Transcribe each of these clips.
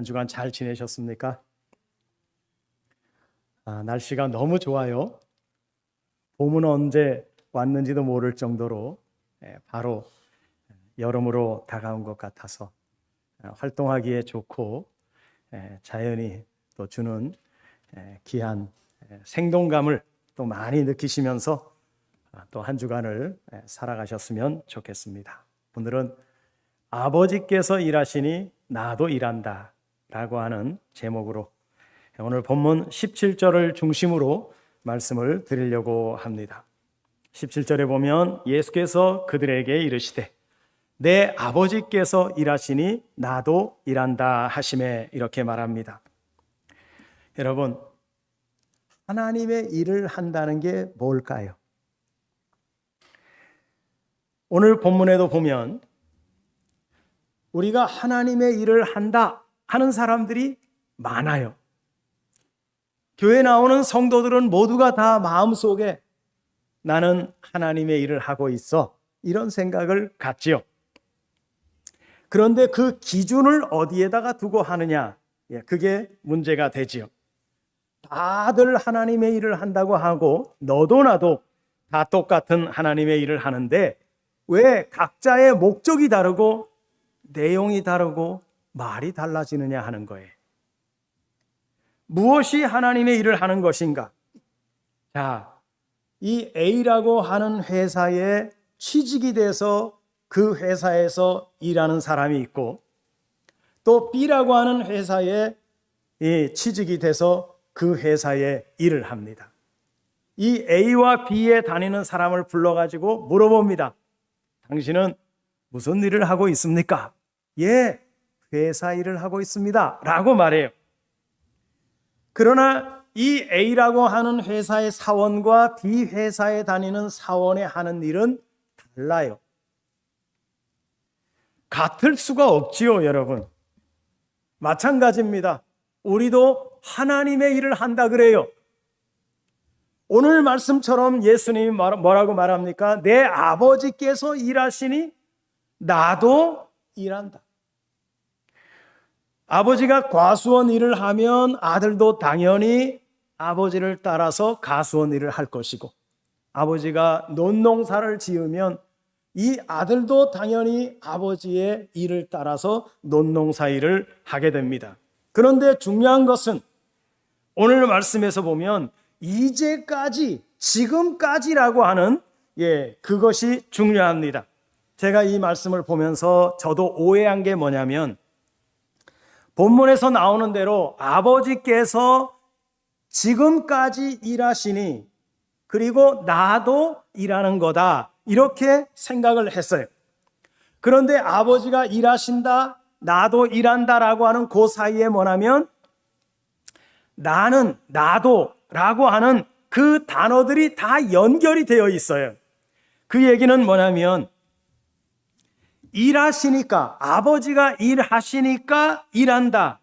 한 주간 잘 지내셨습니까? 날씨가 너무 좋아요. 봄은 언제 왔는지도 모를 정도로 바로 여름으로 다가온 것 같아서 활동하기에 좋고 자연이 또 주는 귀한 생동감을 또 많이 느끼시면서 또 한 주간을 살아가셨으면 좋겠습니다. 오늘은 아버지께서 일하시니 나도 일한다 라고 하는 제목으로 오늘 본문 17절을 중심으로 말씀을 드리려고 합니다. 17절에 보면 예수께서 그들에게 이르시되 내 아버지께서 일하시니 나도 일한다 하시매 이렇게 말합니다. 여러분, 하나님의 일을 한다는 게 뭘까요? 오늘 본문에도 보면 우리가 하나님의 일을 한다 하는 사람들이 많아요. 교회 나오는 성도들은 모두가 다 마음속에 나는 하나님의 일을 하고 있어 이런 생각을 갖지요. 그런데 그 기준을 어디에다가 두고 하느냐, 그게 문제가 되지요. 다들 하나님의 일을 한다고 하고 너도 나도 다 똑같은 하나님의 일을 하는데 왜 각자의 목적이 다르고 내용이 다르고 말이 달라지느냐 하는 거예요. 무엇이 하나님의 일을 하는 것인가? 자, 이 A라고 하는 회사에 취직이 돼서 그 회사에서 일하는 사람이 있고 또 B라고 하는 회사에 취직이 돼서 그 회사에 일을 합니다. 이 A와 B에 다니는 사람을 불러가지고 물어봅니다. 당신은 무슨 일을 하고 있습니까? 예, 회사 일을 하고 있습니다 라고 말해요. 그러나 이 A라고 하는 회사의 사원과 B 회사에 다니는 사원의 하는 일은 달라요. 같을 수가 없지요, 여러분. 마찬가지입니다. 우리도 하나님의 일을 한다 그래요. 오늘 말씀처럼 예수님이 뭐라고 말합니까? 내 아버지께서 일하시니 나도 일한다. 아버지가 과수원 일을 하면 아들도 당연히 아버지를 따라서 가수원 일을 할 것이고 아버지가 논농사를 지으면 이 아들도 당연히 아버지의 일을 따라서 논농사 일을 하게 됩니다. 그런데 중요한 것은 오늘 말씀에서 보면 이제까지, 지금까지라고 하는 그것이 중요합니다. 제가 이 말씀을 보면서 저도 오해한 게 뭐냐면 본문에서 나오는 대로 아버지께서 지금까지 일하시니 그리고 나도 일하는 거다 이렇게 생각을 했어요. 그런데 아버지가 일하신다, 나도 일한다라고 하는 그 사이에 뭐냐면 나는, 나도 라고 하는 그 단어들이 다 연결이 되어 있어요. 그 얘기는 뭐냐면 일하시니까, 아버지가 일하시니까 일한다.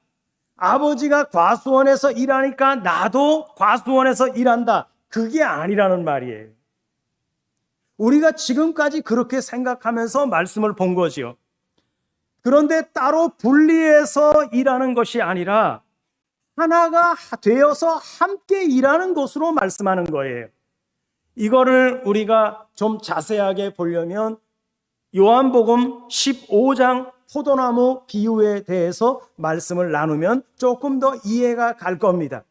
아버지가 과수원에서 일하니까 나도 과수원에서 일한다. 그게 아니라는 말이에요. 우리가 지금까지 그렇게 생각하면서 말씀을 본 거지요. 그런데 따로 분리해서 일하는 것이 아니라 하나가 되어서 함께 일하는 것으로 말씀하는 거예요. 이거를 우리가 좀 자세하게 보려면 요한복음 15장 포도나무 비유에 대해서 말씀을 나누면 조금 더 이해가 갈 겁니다.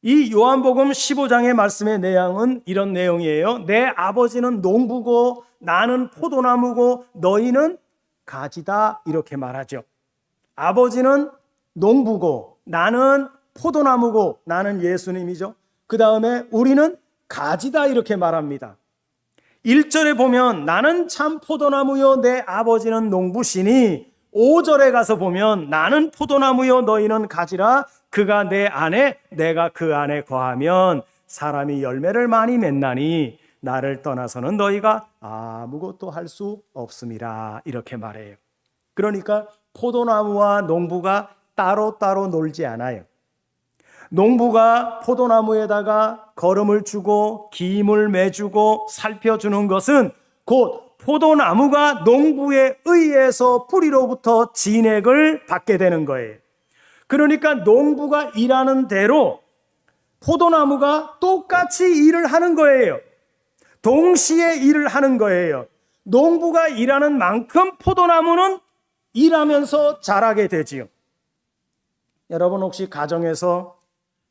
이 요한복음 15장의 말씀의 내용은 이런 내용이에요. 내 아버지는 농부고 나는 포도나무고 너희는 가지다 이렇게 말하죠. 아버지는 농부고 나는 포도나무고 나는 예수님이죠. 그 다음에 우리는 가지다 이렇게 말합니다. 1절에 보면 나는 참 포도나무요 내 아버지는 농부시니 5절에 가서 보면 나는 포도나무요 너희는 가지라 그가 내 안에 내가 그 안에 거하면 사람이 열매를 많이 맺나니 나를 떠나서는 너희가 아무것도 할 수 없음이라 이렇게 말해요. 그러니까 포도나무와 농부가 따로따로 놀지 않아요. 농부가 포도나무에다가 거름을 주고 기임을 매주고 살펴주는 것은 곧 포도나무가 농부에 의해서 뿌리로부터 진액을 받게 되는 거예요. 그러니까 농부가 일하는 대로 포도나무가 똑같이 일을 하는 거예요. 동시에 일을 하는 거예요. 농부가 일하는 만큼 포도나무는 일하면서 자라게 되지요. 여러분 혹시 가정에서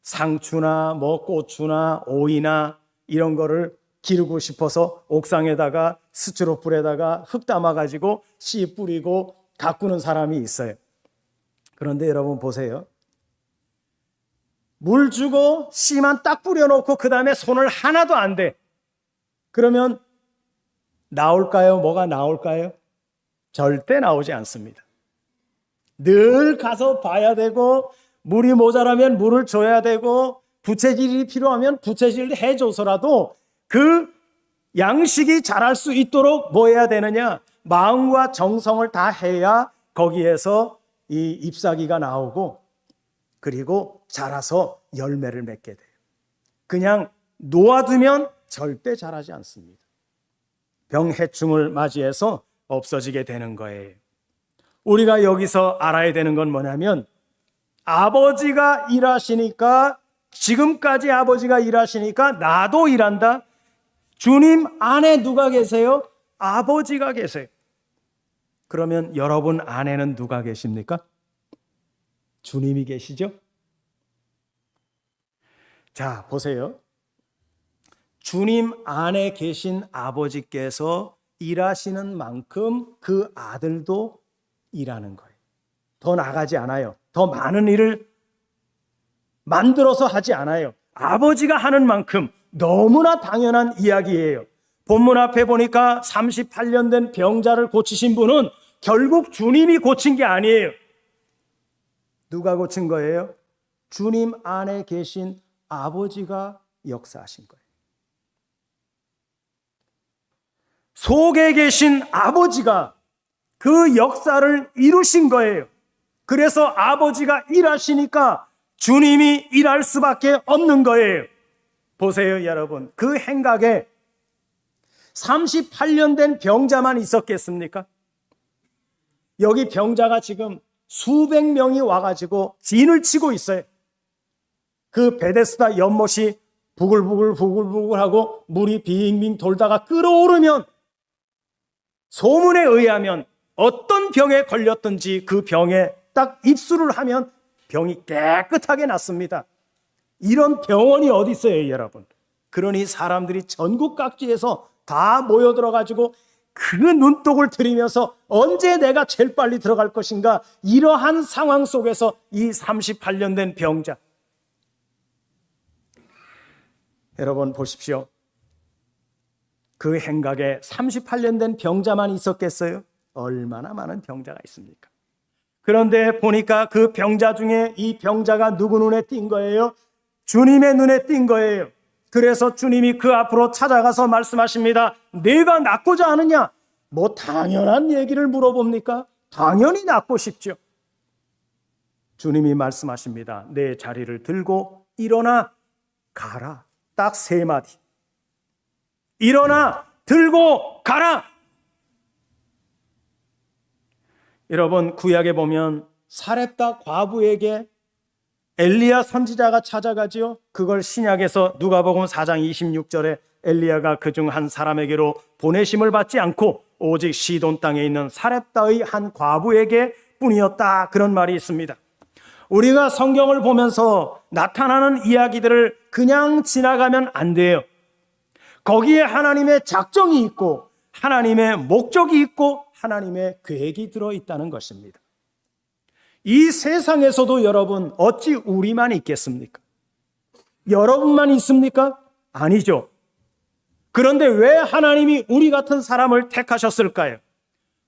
상추나 고추나 오이나 이런 거를 기르고 싶어서 옥상에다가 스티로폴에다가 흙 담아가지고 씨 뿌리고 가꾸는 사람이 있어요. 그런데 여러분 보세요. 물 주고 씨만 딱 뿌려놓고 그 다음에 손을 하나도 안 대. 그러면 나올까요? 뭐가 나올까요? 절대 나오지 않습니다. 늘 가서 봐야 되고, 물이 모자라면 물을 줘야 되고, 부채질이 필요하면 부채질을 해줘서라도 그 양식이 자랄 수 있도록 뭐 해야 되느냐? 마음과 정성을 다 해야 거기에서 이 잎사귀가 나오고, 그리고 자라서 열매를 맺게 돼요. 그냥 놓아두면 절대 자라지 않습니다. 병해충을 맞이해서 없어지게 되는 거예요. 우리가 여기서 알아야 되는 건 뭐냐면, 아버지가 일하시니까, 지금까지 아버지가 일하시니까 나도 일한다. 주님 안에 누가 계세요? 아버지가 계세요. 그러면 여러분 안에는 누가 계십니까? 주님이 계시죠? 자, 보세요. 주님 안에 계신 아버지께서 일하시는 만큼 그 아들도 일하는 거예요. 더 나가지 않아요. 더 많은 일을 만들어서 하지 않아요. 아버지가 하는 만큼 너무나 당연한 이야기예요. 본문 앞에 보니까 38년 된 병자를 고치신 분은 결국 주님이 고친 게 아니에요. 누가 고친 거예요? 주님 안에 계신 아버지가 역사하신 거예요. 속에 계신 아버지가 그 역사를 이루신 거예요. 그래서 아버지가 일하시니까 주님이 일할 수밖에 없는 거예요. 보세요, 여러분. 그 행각에 38년 된 병자만 있었겠습니까? 여기 병자가 지금 수백 명이 와가지고 진을 치고 있어요. 그 베데스다 연못이 부글부글 하고 물이 빙빙 돌다가 끓어오르면, 소문에 의하면 어떤 병에 걸렸든지 그 병에 딱 입수를 하면 병이 깨끗하게 낫습니다. 이런 병원이 어디 있어요, 여러분? 그러니 사람들이 전국 각지에서 다 모여들어가지고 그 눈독을 들이면서 언제 내가 제일 빨리 들어갈 것인가, 이러한 상황 속에서 이 38년 된 병자. 여러분 보십시오. 그 행각에 38년 된 병자만 있었겠어요? 얼마나 많은 병자가 있습니까? 그런데 보니까 그 병자 중에 이 병자가 누구 눈에 띈 거예요? 주님의 눈에 띈 거예요. 그래서 주님이 그 앞으로 찾아가서 말씀하십니다. 내가 낫고자 하느냐? 뭐 당연한 얘기를 물어봅니까? 당연히 낫고 싶죠. 주님이 말씀하십니다. 내 자리를 들고 일어나 가라. 딱 3마디. 일어나 들고 가라. 여러분, 구약에 보면 사렙다 과부에게 엘리야 선지자가 찾아가지요. 그걸 신약에서 누가복음 4장 26절에 엘리야가 그중 한 사람에게로 보내심을 받지 않고 오직 시돈 땅에 있는 사렙다의 한 과부에게 뿐이었다, 그런 말이 있습니다. 우리가 성경을 보면서 나타나는 이야기들을 그냥 지나가면 안 돼요. 거기에 하나님의 작정이 있고 하나님의 목적이 있고 하나님의 계획이 들어있다는 것입니다. 이 세상에서도 여러분, 어찌 우리만 있겠습니까? 여러분만 있습니까? 아니죠. 그런데 왜 하나님이 우리 같은 사람을 택하셨을까요?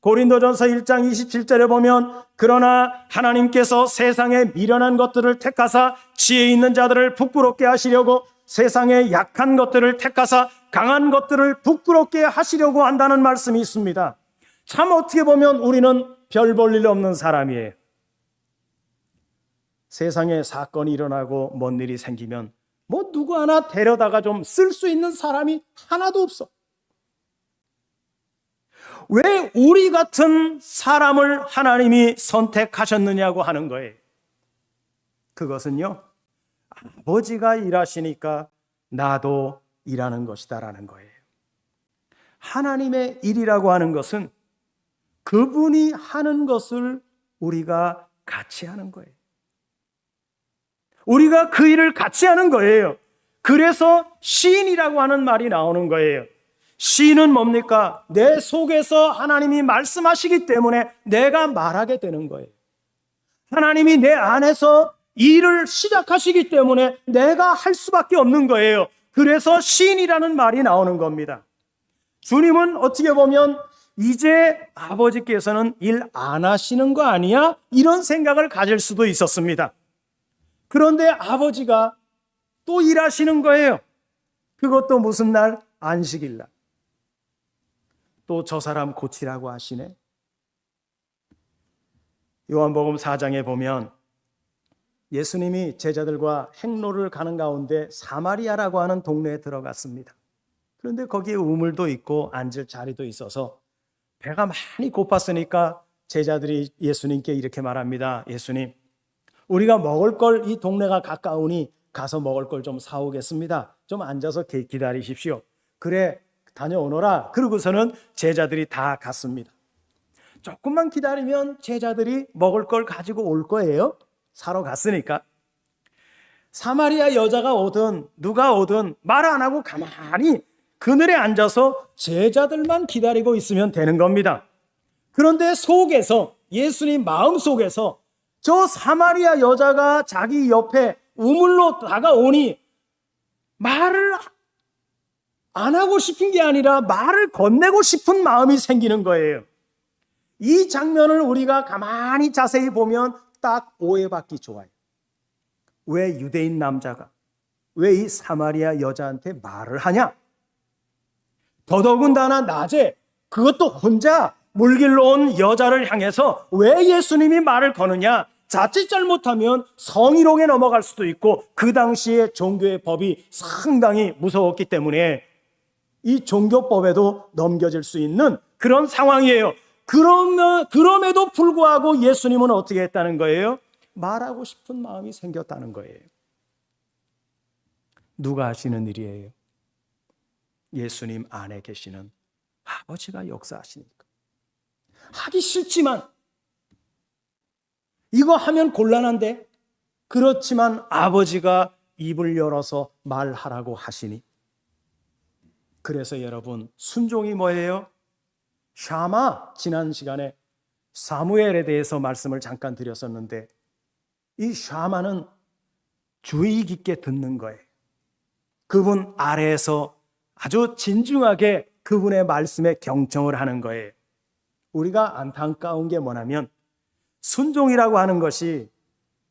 고린도전서 1장 27절에 보면, 그러나 하나님께서 세상에 미련한 것들을 택하사 지혜 있는 자들을 부끄럽게 하시려고, 세상에 약한 것들을 택하사 강한 것들을 부끄럽게 하시려고 한다는 말씀이 있습니다. 참 어떻게 보면 우리는 별 볼 일 없는 사람이에요. 세상에 사건이 일어나고 뭔 일이 생기면 뭐 누구 하나 데려다가 좀 쓸 수 있는 사람이 하나도 없어. 왜 우리 같은 사람을 하나님이 선택하셨느냐고 하는 거예요. 그것은요, 아버지가 일하시니까 나도 일하는 것이다라는 거예요. 하나님의 일이라고 하는 것은 그분이 하는 것을 우리가 같이 하는 거예요. 우리가 그 일을 같이 하는 거예요. 그래서 시인이라고 하는 말이 나오는 거예요. 시인은 뭡니까? 내 속에서 하나님이 말씀하시기 때문에 내가 말하게 되는 거예요. 하나님이 내 안에서 일을 시작하시기 때문에 내가 할 수밖에 없는 거예요. 그래서 시인이라는 말이 나오는 겁니다. 주님은 어떻게 보면 이제 아버지께서는 일 안 하시는 거 아니야? 이런 생각을 가질 수도 있었습니다. 그런데 아버지가 또 일하시는 거예요. 그것도 무슨 날? 안식일 날. 또 저 사람 고치라고 하시네. 요한복음 4장에 보면 예수님이 제자들과 행로를 가는 가운데 사마리아라고 하는 동네에 들어갔습니다. 그런데 거기에 우물도 있고 앉을 자리도 있어서 배가 많이 고팠으니까 제자들이 예수님께 이렇게 말합니다. 예수님, 우리가 먹을 걸 이 동네가 가까우니 가서 먹을 걸 좀 사오겠습니다. 좀 앉아서 기다리십시오. 그래, 다녀오너라. 그러고서는 제자들이 다 갔습니다. 조금만 기다리면 제자들이 먹을 걸 가지고 올 거예요. 사러 갔으니까. 사마리아 여자가 오든 누가 오든 말 안 하고 가만히 그늘에 앉아서 제자들만 기다리고 있으면 되는 겁니다. 그런데 속에서, 예수님 마음 속에서 저 사마리아 여자가 자기 옆에 우물로 다가오니 말을 안 하고 싶은 게 아니라 말을 건네고 싶은 마음이 생기는 거예요. 이 장면을 우리가 가만히 자세히 보면 딱 오해받기 좋아요. 왜 유대인 남자가 왜 이 사마리아 여자한테 말을 하냐? 더더군다나 낮에 그것도 혼자 물길로 온 여자를 향해서 왜 예수님이 말을 거느냐? 자칫 잘못하면 성희롱에 넘어갈 수도 있고 그 당시에 종교의 법이 상당히 무서웠기 때문에 이 종교법에도 넘겨질 수 있는 그런 상황이에요. 그럼에도 불구하고 예수님은 어떻게 했다는 거예요? 말하고 싶은 마음이 생겼다는 거예요. 누가 하시는 일이에요? 예수님 안에 계시는 아버지가 역사하시니까. 하기 싫지만 이거 하면 곤란한데 그렇지만 아버지가 입을 열어서 말하라고 하시니. 그래서 여러분, 순종이 뭐예요? 샤마, 지난 시간에 사무엘에 대해서 말씀을 잠깐 드렸었는데 이 샤마는 주의 깊게 듣는 거예요. 그분 아래에서 아주 진중하게 그분의 말씀에 경청을 하는 거예요. 우리가 안타까운 게 뭐냐면 순종이라고 하는 것이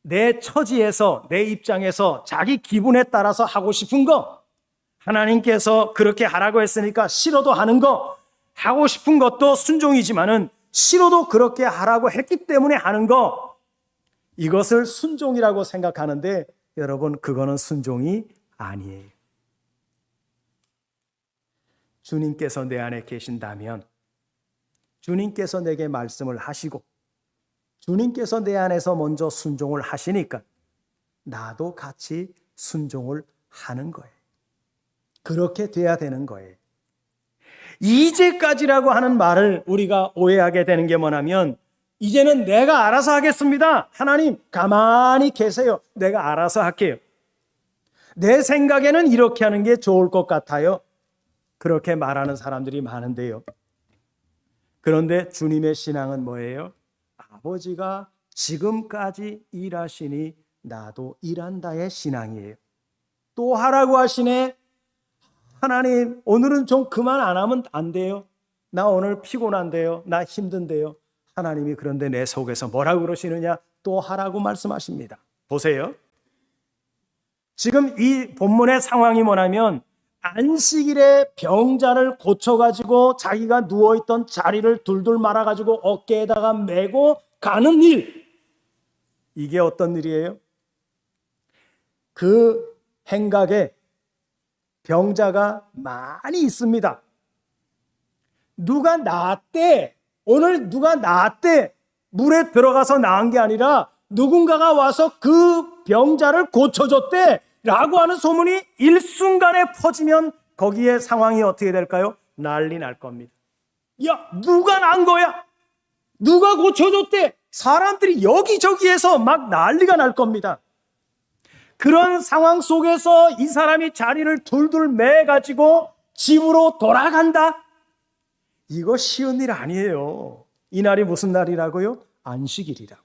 내 처지에서, 내 입장에서 자기 기분에 따라서 하고 싶은 거, 하나님께서 그렇게 하라고 했으니까 싫어도 하는 거, 하고 싶은 것도 순종이지만은 싫어도 그렇게 하라고 했기 때문에 하는 거, 이것을 순종이라고 생각하는데 여러분, 그거는 순종이 아니에요. 주님께서 내 안에 계신다면 주님께서 내게 말씀을 하시고 주님께서 내 안에서 먼저 순종을 하시니까 나도 같이 순종을 하는 거예요. 그렇게 돼야 되는 거예요. 이제까지라고 하는 말을 우리가 오해하게 되는 게 뭐냐면 이제는 내가 알아서 하겠습니다. 하나님 가만히 계세요. 내가 알아서 할게요. 내 생각에는 이렇게 하는 게 좋을 것 같아요. 그렇게 말하는 사람들이 많은데요. 그런데 주님의 신앙은 뭐예요? 아버지가 지금까지 일하시니 나도 일한다의 신앙이에요. 또 하라고 하시네. 하나님 오늘은 좀 그만 안 하면 안 돼요? 나 오늘 피곤한데요. 나 힘든데요. 하나님이 그런데 내 속에서 뭐라고 그러시느냐? 또 하라고 말씀하십니다. 보세요. 지금 이 본문의 상황이 뭐냐면 안식일에 병자를 고쳐가지고 자기가 누워있던 자리를 둘둘 말아가지고 어깨에다가 메고 가는 일. 이게 어떤 일이에요? 그 행각에 병자가 많이 있습니다. 누가 나았대? 오늘 누가 나았대? 물에 들어가서 나은 게 아니라 누군가가 와서 그 병자를 고쳐줬대 라고 하는 소문이 일순간에 퍼지면 거기에 상황이 어떻게 될까요? 난리 날 겁니다. 야, 누가 난 거야? 누가 고쳐줬대? 사람들이 여기저기에서 막 난리가 날 겁니다. 그런 상황 속에서 이 사람이 자리를 둘둘 매가지고 집으로 돌아간다? 이거 쉬운 일 아니에요. 이 날이 무슨 날이라고요? 안식일이라고.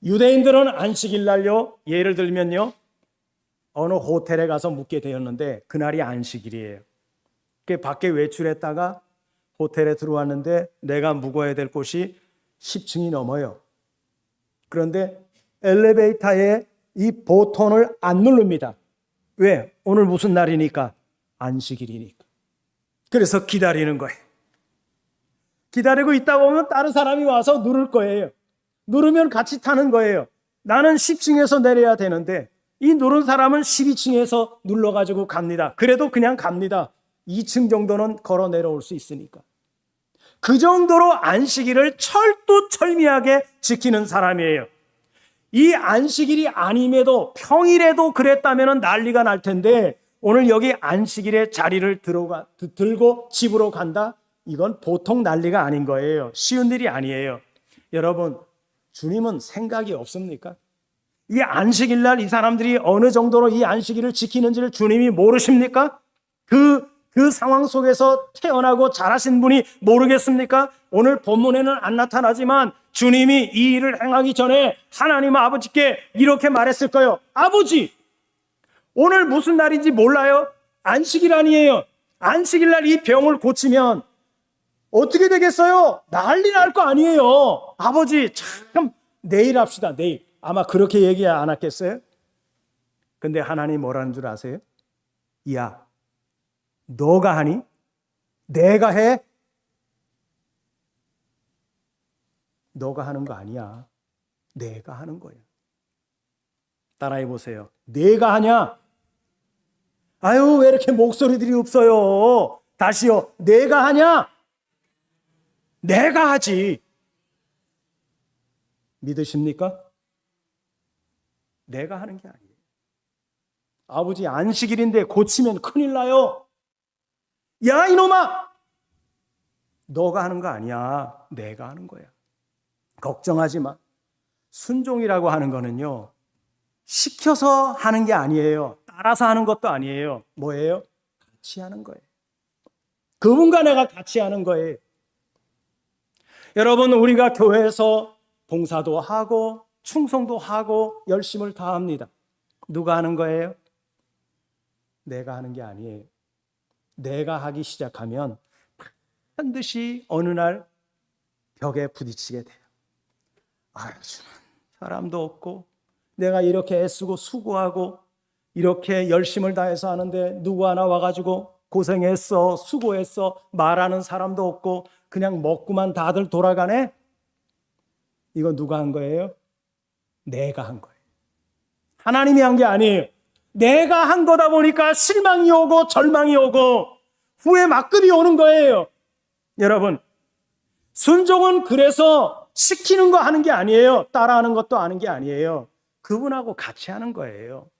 유대인들은 안식일 날요, 예를 들면요, 어느 호텔에 가서 묵게 되었는데 그날이 안식일이에요. 그 밖에 외출했다가 호텔에 들어왔는데 내가 묵어야 될 곳이 10층이 넘어요. 그런데 엘리베이터에 이 버튼을 안 누릅니다. 왜? 오늘 무슨 날이니까? 안식일이니까. 그래서 기다리는 거예요. 기다리고 있다 보면 다른 사람이 와서 누를 거예요. 누르면 같이 타는 거예요. 나는 10층에서 내려야 되는데 이 누른 사람은 12층에서 눌러가지고 갑니다. 그래도 그냥 갑니다. 2층 정도는 걸어 내려올 수 있으니까. 그 정도로 안식일을 철두철미하게 지키는 사람이에요. 이 안식일이 아님에도 평일에도 그랬다면 난리가 날 텐데 오늘 여기 안식일에 자리를 들고 집으로 간다? 이건 보통 난리가 아닌 거예요. 쉬운 일이 아니에요. 여러분, 주님은 생각이 없습니까? 이 안식일 날 이 사람들이 어느 정도로 이 안식일을 지키는지를 주님이 모르십니까? 그 상황 속에서 태어나고 자라신 분이 모르겠습니까? 오늘 본문에는 안 나타나지만 주님이 이 일을 행하기 전에 하나님 아버지께 이렇게 말했을 거예요. 아버지, 오늘 무슨 날인지 몰라요? 안식일 아니에요. 안식일 날 이 병을 고치면 어떻게 되겠어요? 난리 날 거 아니에요. 아버지, 참 내일 합시다. 내일. 아마 그렇게 얘기 안 했겠어요? 근데 하나님 뭐라는 줄 아세요? 야, 너가 하니? 내가 해? 너가 하는 거 아니야. 내가 하는 거야. 따라해 보세요. 내가 하냐? 아유, 왜 이렇게 목소리들이 없어요? 다시요. 내가 하냐? 내가 하지. 믿으십니까? 내가 하는 게 아니에요. 아버지, 안식일인데 고치면 큰일 나요. 야, 이놈아! 너가 하는 거 아니야. 내가 하는 거야. 걱정하지 마. 순종이라고 하는 거는요, 시켜서 하는 게 아니에요. 따라서 하는 것도 아니에요. 뭐예요? 같이 하는 거예요. 그분과 내가 같이 하는 거예요. 여러분, 우리가 교회에서 봉사도 하고 충성도 하고 열심을 다합니다. 누가 하는 거예요? 내가 하는 게 아니에요. 내가 하기 시작하면 반드시 어느 날 벽에 부딪히게 돼요. 주는 사람도 없고 내가 이렇게 애쓰고 수고하고 이렇게 열심을 다해서 하는데 누구 하나 와가지고 고생했어, 수고했어 말하는 사람도 없고 그냥 먹고만 다들 돌아가네? 이거 누가 한 거예요? 내가 한 거예요. 하나님이 한 게 아니에요. 내가 한 거다 보니까 실망이 오고 절망이 오고 후회 막급이 오는 거예요. 여러분, 순종은 그래서 시키는 거 하는 게 아니에요. 따라하는 것도 하는 게 아니에요. 그분하고 같이 하는 거예요.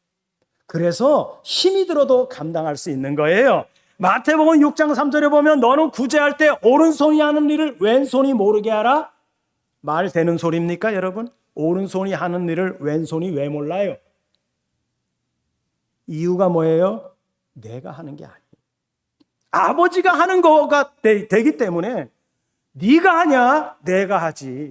그래서 힘이 들어도 감당할 수 있는 거예요. 마태복음 6장 3절에 보면 너는 구제할 때 오른손이 하는 일을 왼손이 모르게 하라? 말 되는 소리입니까, 여러분? 오른손이 하는 일을 왼손이 왜 몰라요? 이유가 뭐예요? 내가 하는 게 아니에요. 아버지가 하는 거가 되기 때문에 네가 하냐? 내가 하지.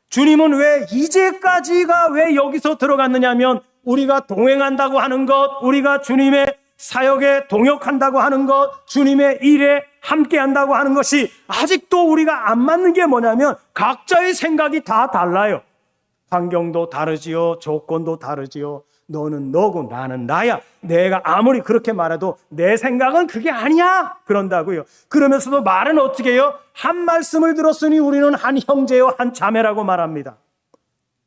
주님은 왜 이제까지가 왜 여기서 들어갔느냐면 우리가 동행한다고 하는 것, 우리가 주님의 사역에 동역한다고 하는 것, 주님의 일에 함께한다고 하는 것이 아직도 우리가 안 맞는 게 뭐냐면 각자의 생각이 다 달라요. 환경도 다르지요. 조건도 다르지요. 너는 너고 나는 나야. 내가 아무리 그렇게 말해도 내 생각은 그게 아니야. 그런다고요. 그러면서도 말은 어떻게 해요? 한 말씀을 들었으니 우리는 한 형제요 한 자매라고 말합니다.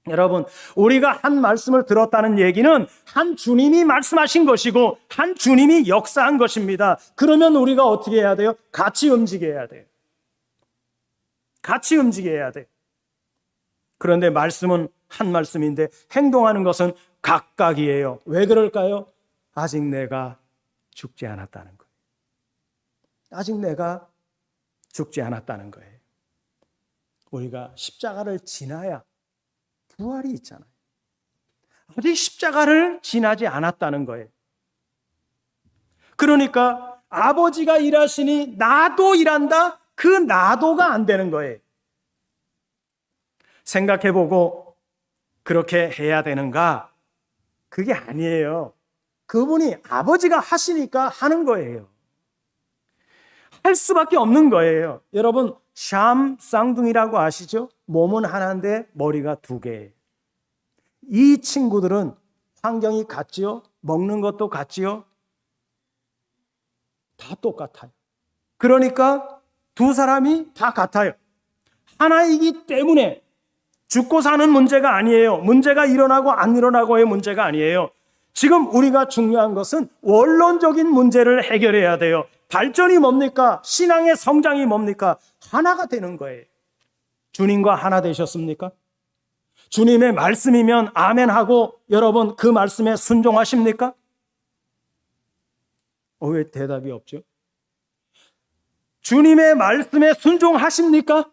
여러분, 우리가 한 말씀을 들었다는 얘기는 한 주님이 말씀하신 것이고 한 주님이 역사한 것입니다. 그러면 우리가 어떻게 해야 돼요? 같이 움직여야 돼요. 같이 움직여야 돼요. 그런데 말씀은 한 말씀인데 행동하는 것은 각각이에요. 왜 그럴까요? 아직 내가 죽지 않았다는 거예요. 아직 내가 죽지 않았다는 거예요. 우리가 십자가를 지나야 부활이 있잖아요. 아직 십자가를 지나지 않았다는 거예요. 그러니까 아버지가 일하시니 나도 일한다? 그 나도가 안 되는 거예요. 생각해보고 그렇게 해야 되는가? 그게 아니에요. 그분이 아버지가 하시니까 하는 거예요. 할 수밖에 없는 거예요. 여러분, 샴 쌍둥이라고 아시죠? 몸은 하나인데 머리가 두 개예요. 이 친구들은 환경이 같지요? 먹는 것도 같지요? 다 똑같아요. 그러니까 두 사람이 다 같아요. 하나이기 때문에 죽고 사는 문제가 아니에요. 문제가 일어나고 안 일어나고의 문제가 아니에요. 지금 우리가 중요한 것은 원론적인 문제를 해결해야 돼요. 발전이 뭡니까? 신앙의 성장이 뭡니까? 하나가 되는 거예요. 주님과 하나 되셨습니까? 주님의 말씀이면 아멘 하고 여러분 그 말씀에 순종하십니까? 왜 대답이 없죠? 주님의 말씀에 순종하십니까?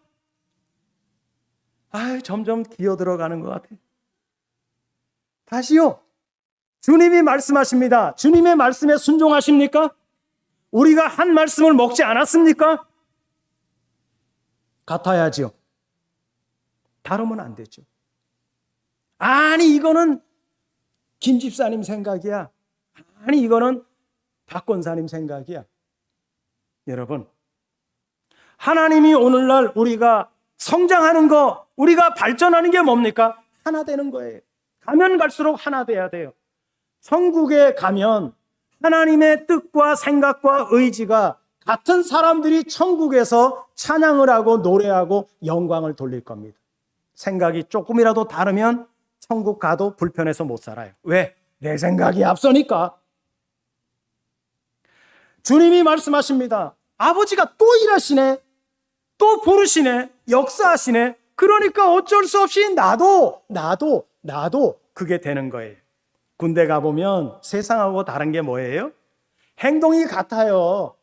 점점 기어 들어가는 것 같아요. 다시요. 주님이 말씀하십니다. 주님의 말씀에 순종하십니까? 우리가 한 말씀을 먹지 않았습니까? 같아야죠. 다르면 안 되죠. 아니 이거는 김 집사님 생각이야. 아니 이거는 박 권사님 생각이야. 여러분, 하나님이 오늘날 우리가 성장하는 거, 우리가 발전하는 게 뭡니까? 하나 되는 거예요. 가면 갈수록 하나 돼야 돼요. 천국에 가면 하나님의 뜻과 생각과 의지가 같은 사람들이 천국에서 찬양을 하고 노래하고 영광을 돌릴 겁니다. 생각이 조금이라도 다르면 천국 가도 불편해서 못 살아요. 왜? 내 생각이 앞서니까. 주님이 말씀하십니다. 아버지가 또 일하시네. 또 부르시네. 역사하시네. 그러니까 어쩔 수 없이 나도 그게 되는 거예요. 군대 가보면 세상하고 다른 게 뭐예요? 행동이 같아요.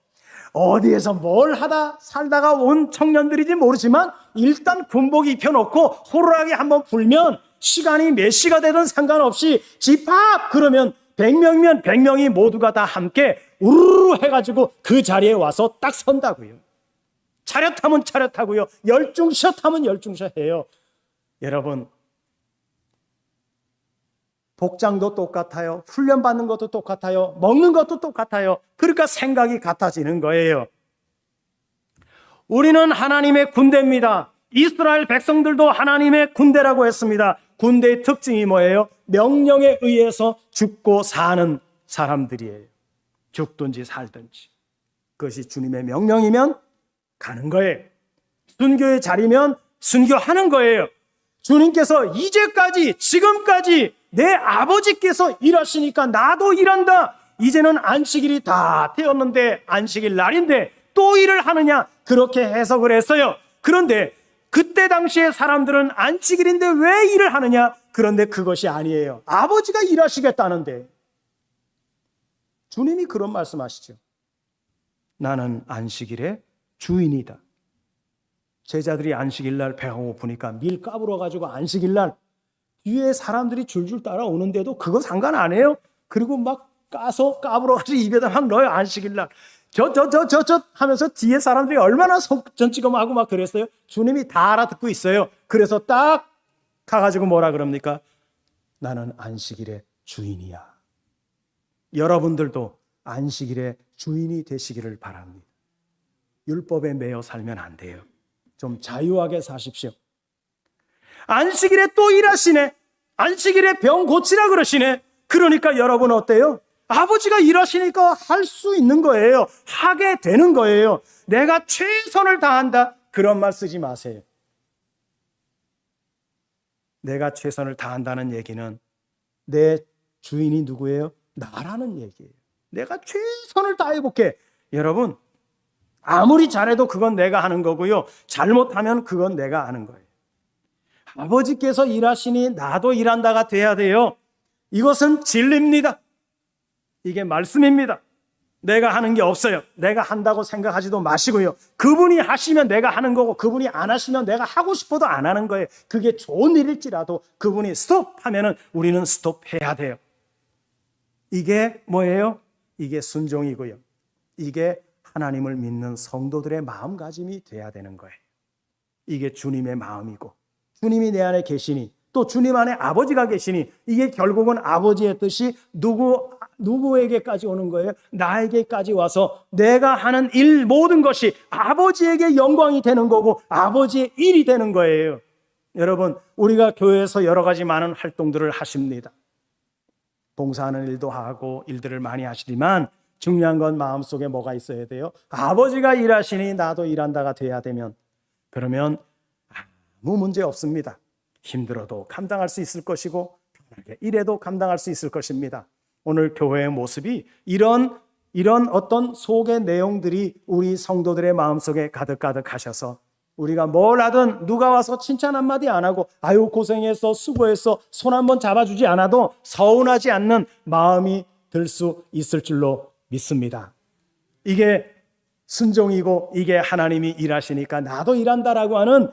어디에서 뭘 하다 살다가 온 청년들이지 모르지만 일단 군복 입혀놓고 호루라기 한번 불면 시간이 몇 시가 되든 상관없이 집합! 그러면 100명이면 100명이 모두가 다 함께 우르르 해가지고 그 자리에 와서 딱 선다고요. 차렷하면 차렷하고요. 열중샷 하면 열중샷 해요. 여러분, 복장도 똑같아요. 훈련받는 것도 똑같아요. 먹는 것도 똑같아요. 그러니까 생각이 같아지는 거예요. 우리는 하나님의 군대입니다. 이스라엘 백성들도 하나님의 군대라고 했습니다. 군대의 특징이 뭐예요? 명령에 의해서 죽고 사는 사람들이에요. 죽든지 살든지. 그것이 주님의 명령이면 가는 거예요. 순교의 자리면 순교하는 거예요. 주님께서 이제까지 지금까지 내 아버지께서 일하시니까 나도 일한다. 이제는 안식일이 다 되었는데 안식일 날인데 또 일을 하느냐? 그렇게 해석을 했어요. 그런데 그때 당시에 사람들은 안식일인데 왜 일을 하느냐? 그런데 그것이 아니에요. 아버지가 일하시겠다는데. 주님이 그런 말씀하시죠. 나는 안식일의 주인이다. 제자들이 안식일 날 배가 고프니까 밀 까불어 가지고 안식일 날 뒤에 사람들이 줄줄 따라오는데도 그거 상관 안 해요. 그리고 막 까서 까불어 가지고 입에다 막 넣어요. 안식일 날. 저 하면서 뒤에 사람들이 얼마나 손전찌검하고 막 그랬어요. 주님이 다 알아듣고 있어요. 그래서 딱 가가지고 뭐라 그럽니까? 나는 안식일의 주인이야. 여러분들도 안식일의 주인이 되시기를 바랍니다. 율법에 매여 살면 안 돼요. 좀 자유하게 사십시오. 안식일에 또 일하시네. 안식일에 병 고치라 그러시네. 그러니까 여러분 어때요? 아버지가 일하시니까 할 수 있는 거예요. 하게 되는 거예요. 내가 최선을 다한다. 그런 말 쓰지 마세요. 내가 최선을 다한다는 얘기는 내 주인이 누구예요? 나라는 얘기예요. 내가 최선을 다해볼게. 여러분, 아무리 잘해도 그건 내가 하는 거고요. 잘못하면 그건 내가 하는 거예요. 아버지께서 일하시니 나도 일한다가 돼야 돼요. 이것은 진리입니다. 이게 말씀입니다. 내가 하는 게 없어요. 내가 한다고 생각하지도 마시고요. 그분이 하시면 내가 하는 거고, 그분이 안 하시면 내가 하고 싶어도 안 하는 거예요. 그게 좋은 일일지라도 그분이 스톱하면은 우리는 스톱해야 돼요. 이게 뭐예요? 이게 순종이고요. 이게 하나님을 믿는 성도들의 마음가짐이 돼야 되는 거예요. 이게 주님의 마음이고, 주님이 내 안에 계시니, 또 주님 안에 아버지가 계시니, 이게 결국은 아버지의 뜻이 누구에게까지 오는 거예요? 나에게까지 와서 내가 하는 일 모든 것이 아버지에게 영광이 되는 거고 아버지의 일이 되는 거예요. 여러분, 우리가 교회에서 여러 가지 많은 활동들을 하십니다. 봉사하는 일도 하고 일들을 많이 하시지만 중요한 건 마음속에 뭐가 있어야 돼요? 아버지가 일하시니 나도 일한다가 돼야 되면, 그러면 아무 문제 없습니다. 힘들어도 감당할 수 있을 것이고 편하게 일해도 감당할 수 있을 것입니다. 오늘 교회의 모습이 이런 어떤 속의 내용들이 우리 성도들의 마음속에 가득가득 하셔서 우리가 뭘 하든 누가 와서 칭찬 한마디 안 하고 아유 고생했어 수고했어 손 한번 잡아주지 않아도 서운하지 않는 마음이 들 수 있을 줄로 믿습니다. 이게 순종이고 이게 하나님이 일하시니까 나도 일한다라고 하는